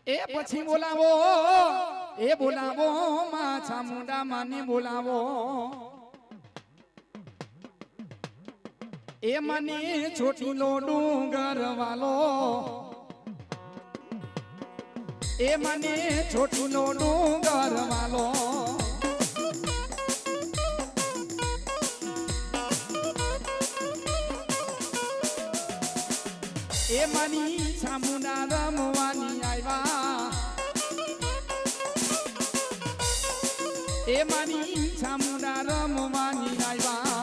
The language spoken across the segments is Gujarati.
એ પછી બોલાવો એ બોલાવો માં ચામુંડા માને બોલાવો એ મને છોટીલો ડુંગર વાલો એ મને છોટીલો ડુંગર વાલો એ માની ચામુંડા રમવાની આવ્યા એ માની ચામુંડા રમવાની આવ્યા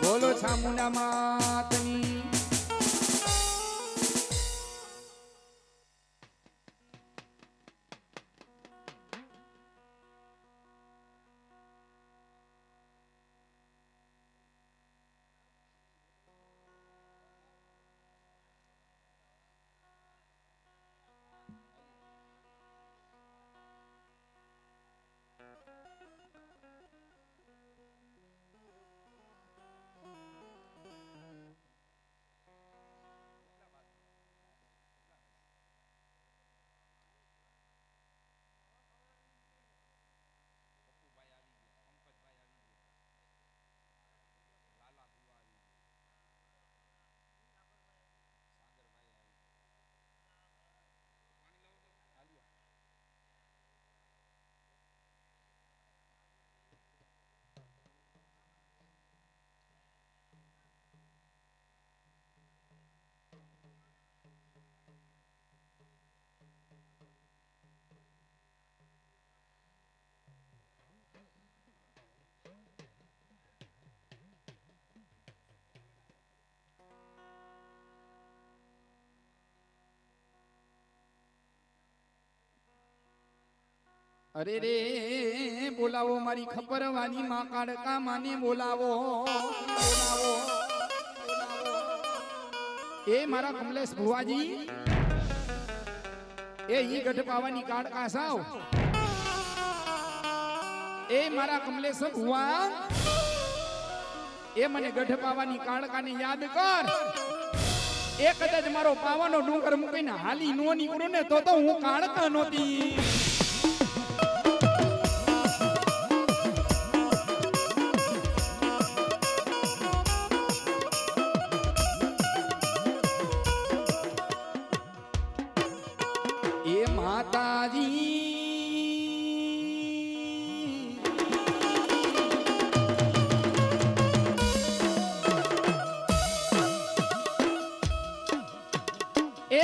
બોલો ચામુંડા માતની અરે રે બોલાવો મારી ખપરવાની માં કાળકા માને બોલાવો બોલાવો એ મારા કમલેશ ભુવાજી એ ઈ ગઢ પાવાની કાળકા સાવ એ મારા કમલેશ ભુવા એ મને ગઢ પાવાની કાળકાને યાદ કર એ કદાચ મારો પાવાનો ડુંગર મૂકીને હાલી નો નીકળું ને તો હું કાળકા નહોતી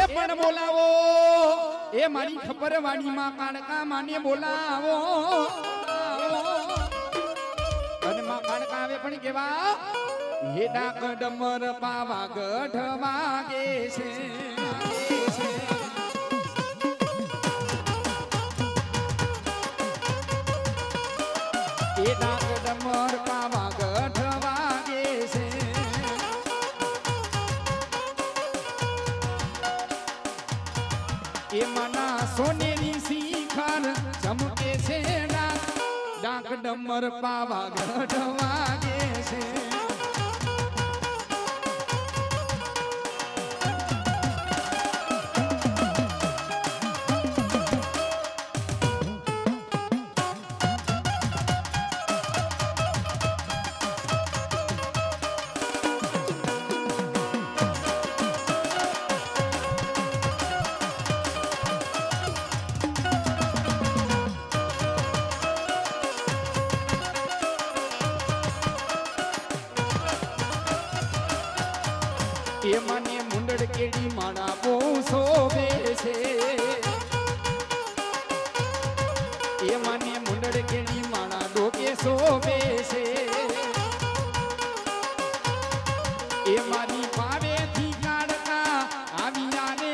પણ બોલાવો એ મારી ખપરવાડી માં કાળકા માને બોલાવો અને માં કાળકા આવે પણ કેવા હે ડાક ડમર પાવા ગઢ વાગે છે એ ડાક ડમર પાવા ગઢ વાગે છે એ મના સોનેરી શિખર ચમકે છે ડાક ડમર પાવા ગઢ વાગે છે એ મને મુંડળ કેડી માણા બહુ શોભે છે એ મને મુંડળ કેડી માણા ડોકે શોભે છે એ મારી પાવેથી કાળકા આવ્યા રે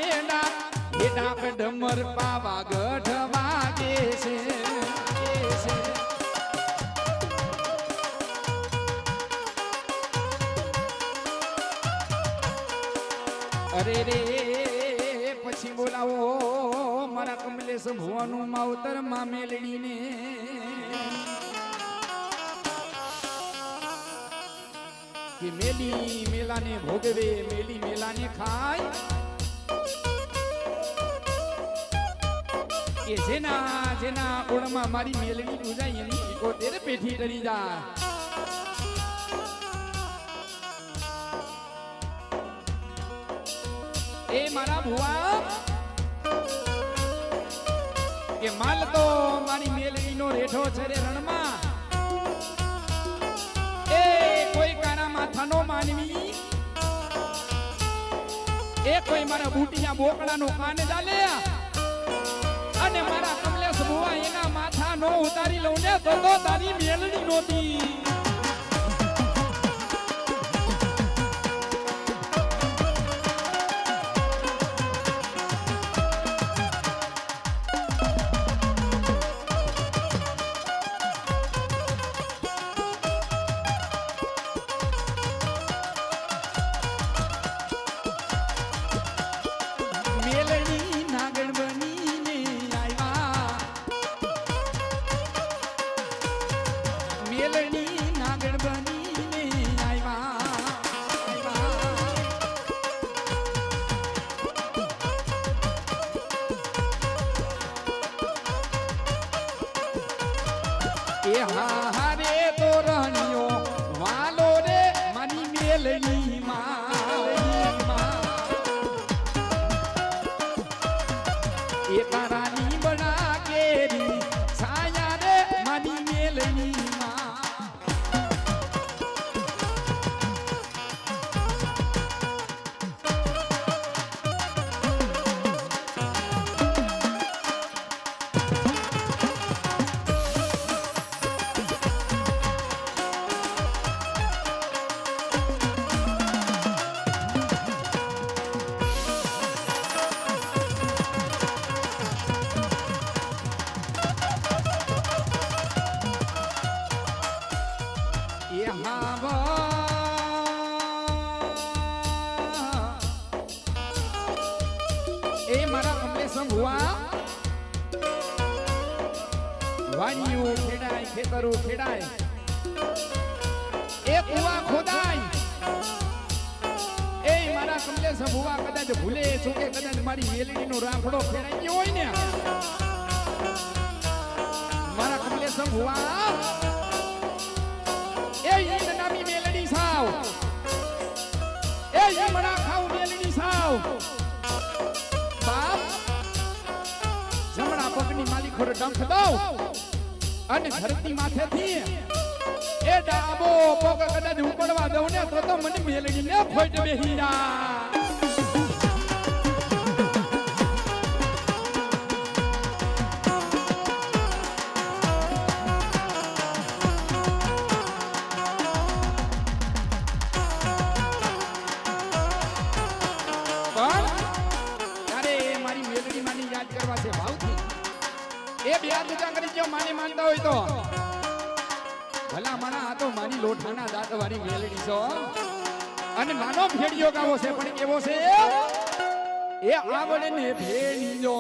એ ડાક ડમર પાવા ગઢ વાગે છે અરે રે પછી બોલાવો મારા કમલેશ ભુવાનું માવતર માં મેલડીને કે મેલી મેલાને ભોગવે મેલી મેલાને ખાય કે જેના જેના કોણમાં મારી મેલડી પૂજાય એની 71 પેઠી ડરી જાય એ મારા ભુવા કે માલ તો મારી મેલડીનો રેઠો છે રે રણમાં એ કોઈ કાના માથાનો માનવી એ કોઈ મારા બુટિયા બોકડાનો કાન ચાલે અને મારા કમલેશ ભુવા એના માથા નો ઉતારી લઉં ને તો તારી મેલડી નોતી હારે તો રણિયો વાલો રે મારી મેલડી માં એ તારાની બના કેરી છાયા રે મારી મેલડી માં એ મારા કમલેશ ભુવા વાડીઓ ખેડાય ખેતરો ખેડાય એ કુવા ખોદાય એ મારા કમલેશ ભુવા કદાચ ભૂલે ચૂકે કદાચ મારી મેલડીનો રાફડો ખેડાઈ ગયો હોય ને મારા કમલેશ ભુવા એ ઈદ નામી મેલડી સાવ એ યમણા ખાવ મેલડી સાવ બાપ જમણા પગની માલિક ખોર ડંખ દઉં અને ધરતી માથેથી એ ડાબો પગ કદાચ ઉપડવા દઉં ને તો મને મેલડી ને ફોટ બેહી જા એ બે દુજા કરી જો માની માનતા હોય તો ભલા માણા આ તો મારી લોઠાના દાંત વાળી મેલડી છો અને નાનો ભેડિયો ગાવો છે પણ કેવો છે એ આવડે ને ભેડિયો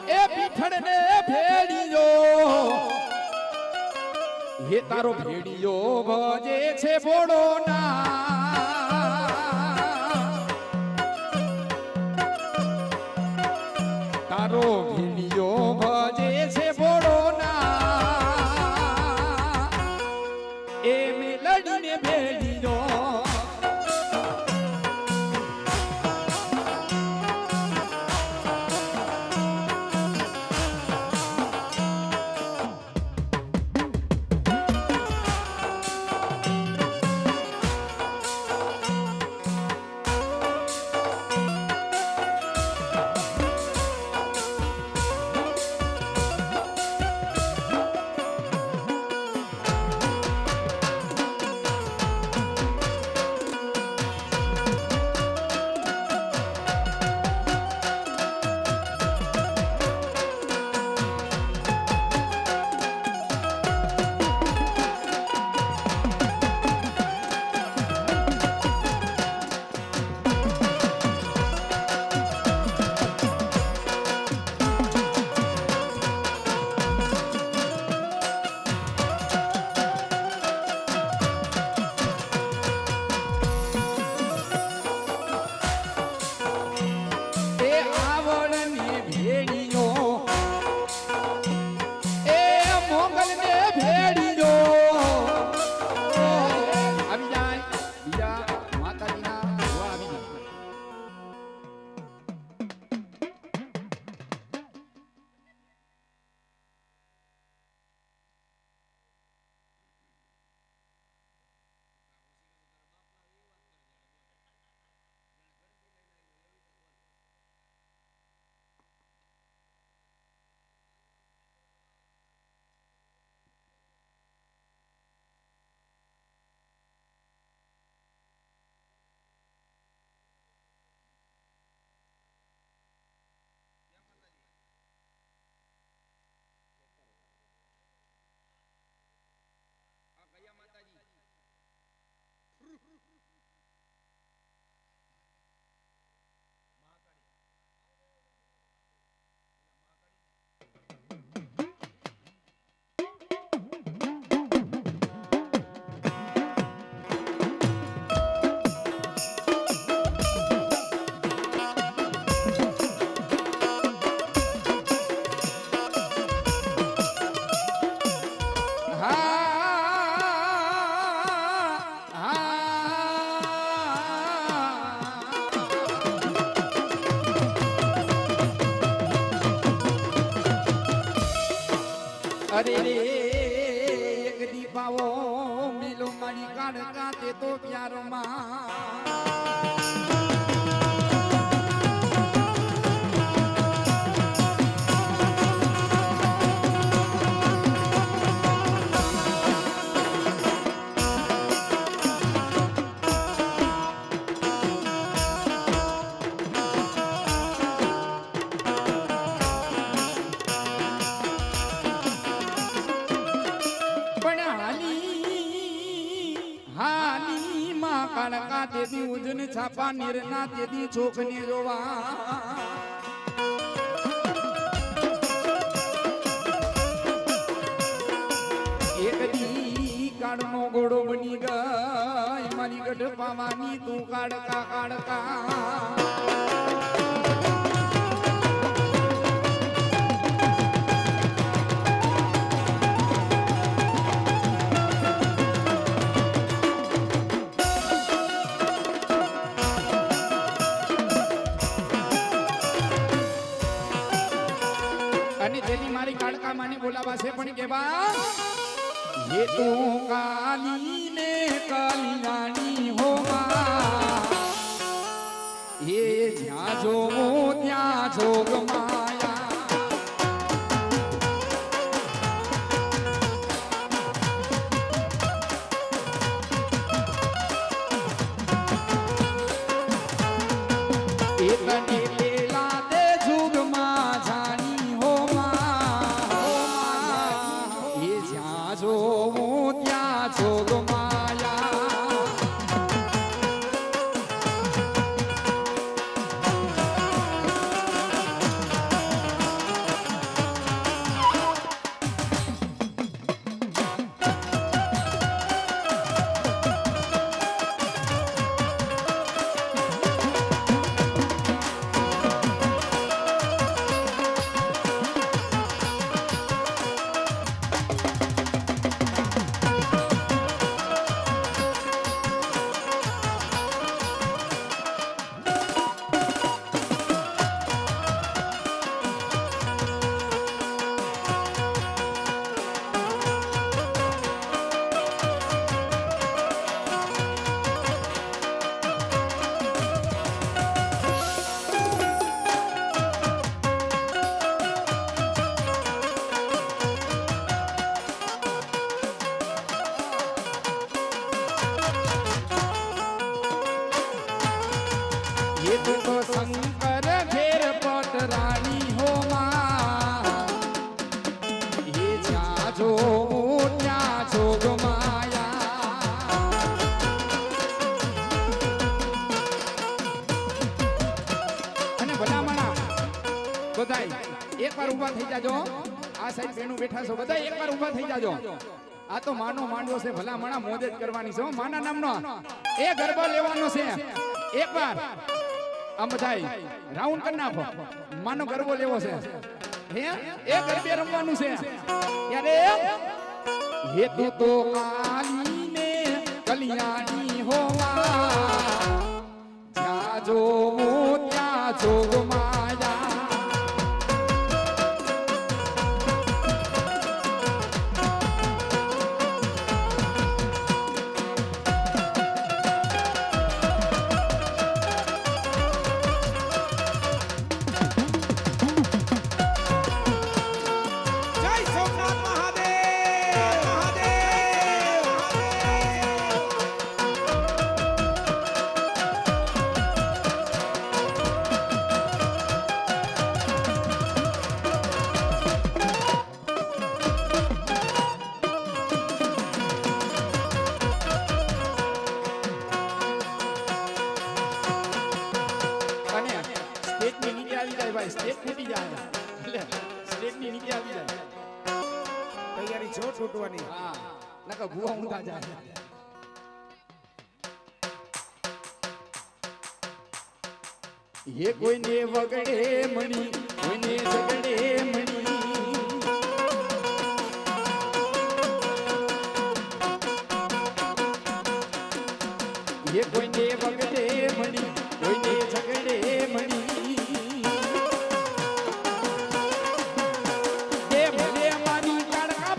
એ પીઠડ ને ભેડિયો હે તારો ભેડિયો ભજે છે બોડો ના તારો ભીડિયો ભજે છે બોડો ના એ મેલડીને ભેડિયો અરે રે એક દીપાવો મિલો મારી કાળકા તે તો પ્યારમાં કાળકા તેદી ઉજન છાપા નિરના તેદી ચોખને જોવા એક દી કાળનો ઘોડો બની ગઈ મારી ગઢ પાવાની તું કાળકા કાળકા કાળકા માને બોલાવા છે પણ કેવા ये तो काली ने कल्याणी होगा ये જ્યાં જોવો ત્યાં જોગ માયા એ તને પેલા તે જુગમાં જાણી હો જોવો ત્યાં જોગ માયા શંકર ઘેર પટરાણી હો એ જ્યાં જોવું ત્યાં જોગ માયા અને ભલામણા બધાય એકવાર ઊભા થઈ જાજો આ સાઈડ બેનું બેઠા છો બધા એકવાર ઊભા થઈ જાજો આ તો માનો માંડવો છે ભલામણા મોજ જ કરવાની છે માના નામનો એ ગરબા લેવાનો છે એકવાર આમ બધાય રાઉન્ડ કરી નાખો માનો ગરબો લેવો છે હે એ ગરબે રમવાનું છે ત્યારે હેતુ તો કાલી ને કલ્યાણી હોવા જ્યાં જોવો ત્યાં જોગ માયા સ્ટેજ ફૂટી જાય એટલે સ્ટેજ ની નીચે આવી જાય તૈયારી જો છૂટવાની હા નકા ભૂવા ઊંધા જાય ये કોઈને વગડે મણી કોઈને ઝગડે મણી ये કોઈને વગડે મણી કોઈને ઝગડે મણી એ ભલે મારી કાળકા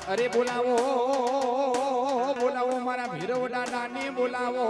અરે બોલાવો બોલાવો મારા ભીરવ દાદાને બોલાવો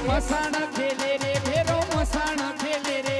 મસાણ ખેલે રે ભેરો મસાણ ખેલે રે